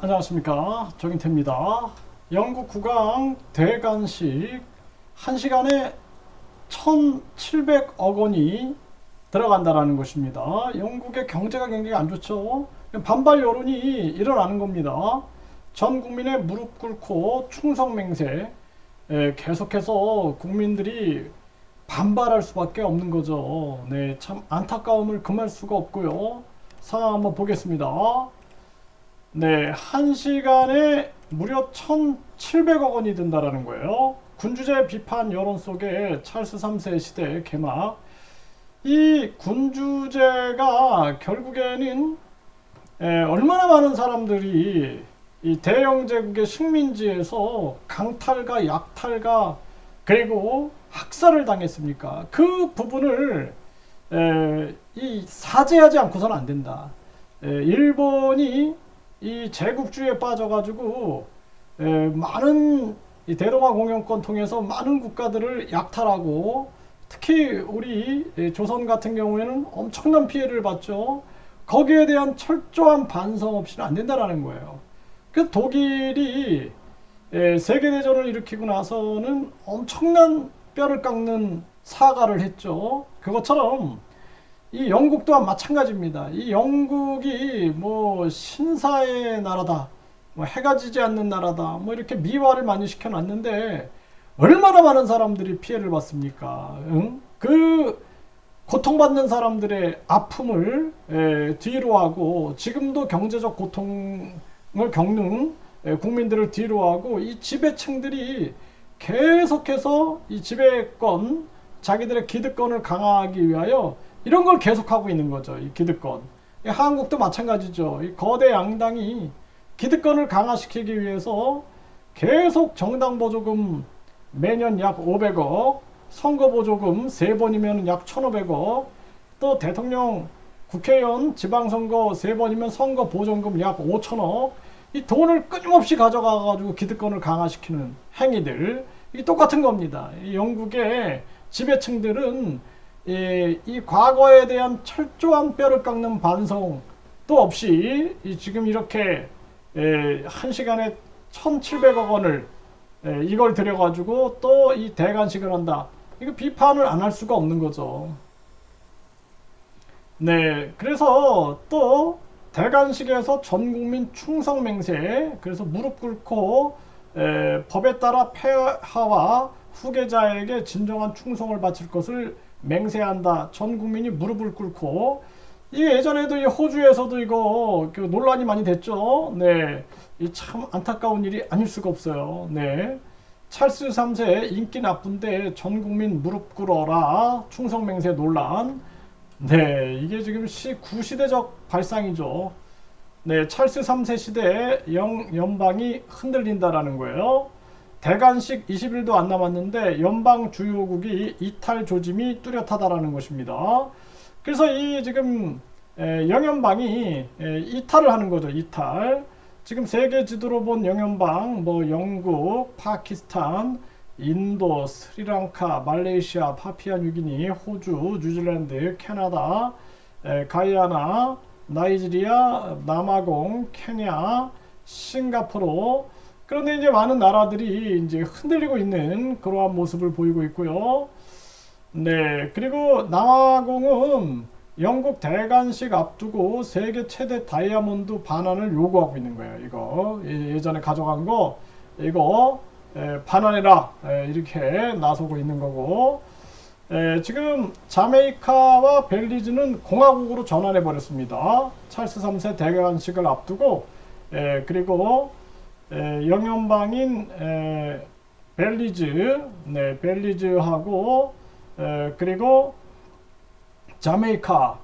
안녕하십니까, 정인태입니다. 영국 국왕 대관식 1시간에 1,700억 원이 들어간다라는 것입니다. 영국의 경제가 굉장히 안 좋죠. 반발 여론이 일어나는 겁니다. 전 국민의 무릎 꿇고 충성 맹세, 계속해서 국민들이 반발할 수밖에 없는 거죠. 네, 참 안타까움을 금할 수가 없고요. 상황 한번 보겠습니다. 네, 1시간에 무려 1,700억 원이 든다라는 거예요. 군주제 비판 여론 속에 찰스 3세 시대 개막. 이 군주제가 결국에는 얼마나 많은 사람들이 이 대영 제국의 식민지에서 강탈과 약탈과 그리고 학살을 당했습니까? 그 부분을 이 사죄하지 않고서는 안 된다. 일본이 이 제국주의에 빠져가지고 많은 이 대동아 공영권 통해서 많은 국가들을 약탈하고 특히 우리 조선 같은 경우에는 엄청난 피해를 봤죠. 거기에 대한 철저한 반성 없이는 안 된다라는 거예요. 그 독일이 세계대전을 일으키고 나서는 엄청난 뼈를 깎는 사과를 했죠. 그것처럼 이 영국 또한 마찬가지입니다. 이 영국이 뭐 신사의 나라다, 뭐 해가 지지 않는 나라다, 뭐 이렇게 미화를 많이 시켜놨는데 얼마나 많은 사람들이 피해를 받습니까? 응? 그 고통받는 사람들의 아픔을 뒤로하고 지금도 경제적 고통을 겪는 국민들을 뒤로하고 이 지배층들이 계속해서 이 지배권, 자기들의 기득권을 강화하기 위하여 이런 걸 계속하고 있는 거죠. 이 기득권. 한국도 마찬가지죠. 이 거대 양당이 기득권을 강화시키기 위해서 계속 정당 보조금 매년 약 500억, 선거 보조금 3번이면 약 1,500억, 또 대통령, 국회의원, 지방선거 3번이면 선거 보조금 약 5천억, 이 돈을 끊임없이 가져가가지고 기득권을 강화시키는 행위들, 이 똑같은 겁니다. 이 영국의 지배층들은 이 과거에 대한 철저한 뼈를 깎는 반성도 없이 지금 이렇게 1시간에 1,700억 원을 이걸 들여가지고 또 이 대관식을 한다. 이거 비판을 안 할 수가 없는 거죠. 네, 그래서 또 대관식에서 전 국민 충성 맹세, 그래서 무릎 꿇고 법에 따라 폐하와 후계자에게 진정한 충성을 바칠 것을 맹세한다. 전 국민이 무릎을 꿇고. 이게 예전에도 이 호주에서도 이거 논란이 많이 됐죠. 네, 이 참 안타까운 일이 아닐 수가 없어요. 네, 찰스 3세 인기 나쁜데 전 국민 무릎 꿇어라 충성 맹세 논란. 네, 이게 지금 구시대적 발상이죠. 네, 찰스 3세 시대에 연방이 흔들린다라는 거예요. 대관식 20일도 안 남았는데 연방 주요국이 이탈 조짐이 뚜렷하다라는 것입니다. 그래서 이 지금 영연방이 이탈을 하는 거죠. 이탈. 지금 세계 지도로 본 영연방, 뭐 영국, 파키스탄, 인도, 스리랑카, 말레이시아, 파푸아뉴기니, 호주, 뉴질랜드, 캐나다, 가이아나, 나이지리아, 남아공, 케냐, 싱가포르. 그런데 이제 많은 나라들이 이제 흔들리고 있는 그러한 모습을 보이고 있고요. 네, 그리고 남아공은 영국 대관식 앞두고 세계 최대 다이아몬드 반환을 요구하고 있는 거예요. 이거 예전에 가져간 거 이거 반환해라, 이렇게 나서고 있는 거고, 지금 자메이카와 벨리즈는 공화국으로 전환해 버렸습니다. 찰스 3세 대관식을 앞두고 그리고 영연방인 벨리즈, 네, 벨리즈하고 그리고 자메이카,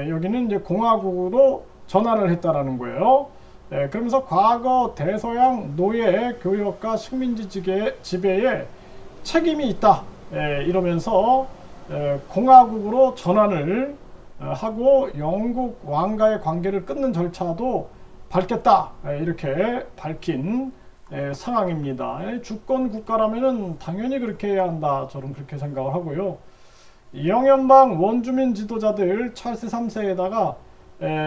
여기는 이제 공화국으로 전환을 했다라는 거예요. 그러면서 과거 대서양 노예 교역과 식민지 지배에 책임이 있다, 이러면서 공화국으로 전환을 하고 영국 왕가의 관계를 끊는 절차도 밟겠다, 이렇게 밝힌 상황입니다. 주권 국가라면은 당연히 그렇게 해야 한다, 저는 그렇게 생각을 하고요. 영연방 원주민 지도자들 찰스 3세에다가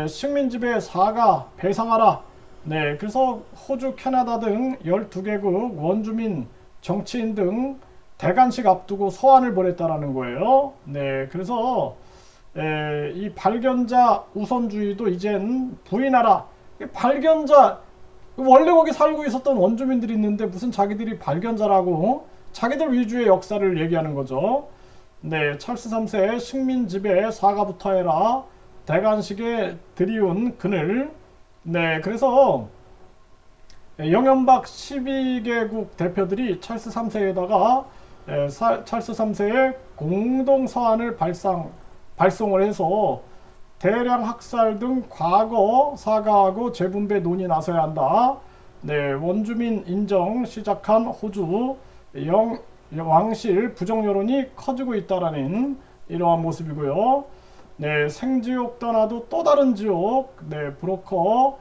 식민지배 사과 배상하라, 네, 그래서 호주, 캐나다 등 12개국 원주민, 정치인 등 대관식 앞두고 서한을 보냈다라는 거예요. 네, 그래서 이 발견자 우선주의도 이젠 부인하라. 발견자, 원래 거기 살고 있었던 원주민들이 있는데 무슨 자기들이 발견자라고 자기들 위주의 역사를 얘기하는 거죠. 네, 찰스 3세 식민 지배 사과부터 해라. 대관식에 들이운 그늘. 네, 그래서 영연박 12개국 대표들이 찰스 3세에다가 찰스 3세의 공동 서한을 발송을 해서 대량 학살 등 과거 사과하고 재분배 논의 나서야 한다. 네, 원주민 인정 시작한 호주 왕실 부정 여론이 커지고 있다라는 이러한 모습이고요. 네, 생지옥 떠나도 또 다른 지옥. 네, 브로커,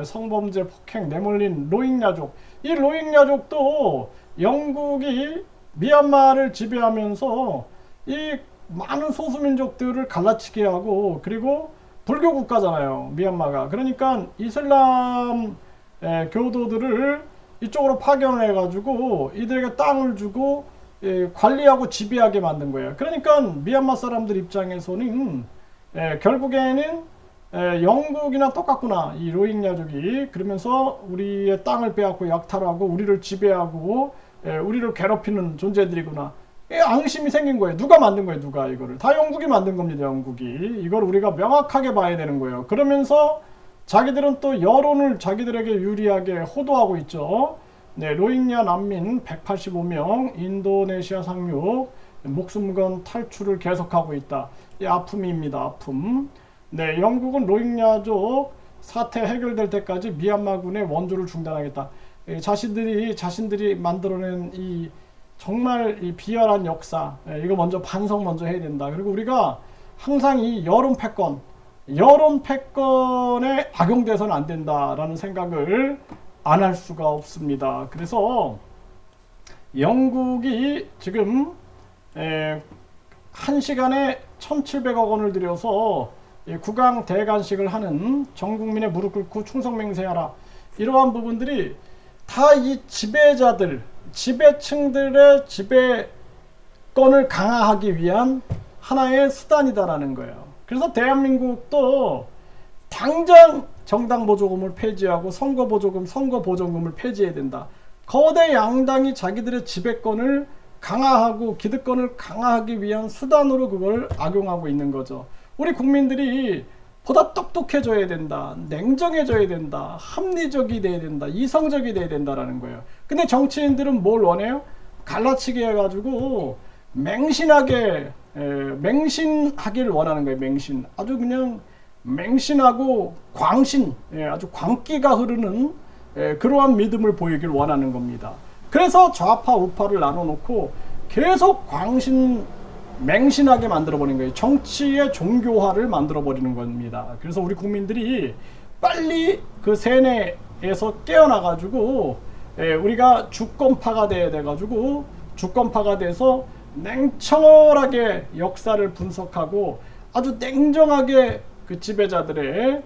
성범죄, 폭행, 내몰린 로힝야족. 이 로힝야족도 영국이 미얀마를 지배하면서 이 많은 소수민족들을 갈라치게 하고, 그리고 불교 국가잖아요, 미얀마가. 그러니까 이슬람 교도들을 이쪽으로 파견을 해가지고 이들에게 땅을 주고 관리하고 지배하게 만든 거예요. 그러니까 미얀마 사람들 입장에서는 결국에는 영국이나 똑같구나, 이 로힝야족이. 그러면서 우리의 땅을 빼앗고 약탈하고 우리를 지배하고 우리를 괴롭히는 존재들이구나. 앙심이 생긴 거예요. 누가 만든 거예요? 누가 이거를? 다 영국이 만든 겁니다. 영국이. 이걸 우리가 명확하게 봐야 되는 거예요. 그러면서 자기들은 또 여론을 자기들에게 유리하게 호도하고 있죠. 네, 로힝야 난민 185명, 인도네시아 상륙, 목숨 건 탈출을 계속하고 있다. 이 아픔입니다. 아픔. 네, 영국은 로힝야족 사태 해결될 때까지 미얀마군의 원조를 중단하겠다. 자신들이 만들어낸 이 정말 이 비열한 역사, 이거 먼저 반성 먼저 해야 된다. 그리고 우리가 항상 이 여론 패권에 악용돼서는 안 된다라는 생각을 안 할 수가 없습니다. 그래서 영국이 지금 1시간에 1,700억 원을 들여서 국왕 대관식을 하는, 전 국민의 무릎 꿇고 충성맹세하라, 이러한 부분들이 다 이 지배자들, 지배층들의 지배권을 강화하기 위한 하나의 수단이다라는 거예요. 그래서 대한민국도 당장 정당 보조금을 폐지하고 선거 보조금을 폐지해야 된다. 거대 양당이 자기들의 지배권을 강화하고 기득권을 강화하기 위한 수단으로 그걸 악용하고 있는 거죠. 우리 국민들이 보다 똑똑해져야 된다, 냉정해져야 된다, 합리적이 돼야 된다, 이성적이 돼야 된다라는 거예요. 근데 정치인들은 뭘 원해요? 갈라치기 해가지고 맹신하길 원하는 거예요. 맹신. 아주 그냥 맹신하고 광신, 아주 광기가 흐르는 그러한 믿음을 보이길 원하는 겁니다. 그래서 좌파 우파를 나눠놓고 계속 맹신하게 만들어버린 거예요. 정치의 종교화를 만들어버리는 겁니다. 그래서 우리 국민들이 빨리 그 세뇌에서 깨어나가지고 우리가 주권파가 돼가지고, 주권파가 돼서 냉철하게 역사를 분석하고 아주 냉정하게 그 지배자들의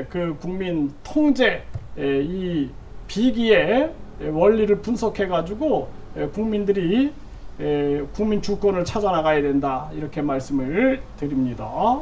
그 국민 통제, 이 비기의 원리를 분석해가지고 국민들이 국민 주권을 찾아 나가야 된다, 이렇게 말씀을 드립니다.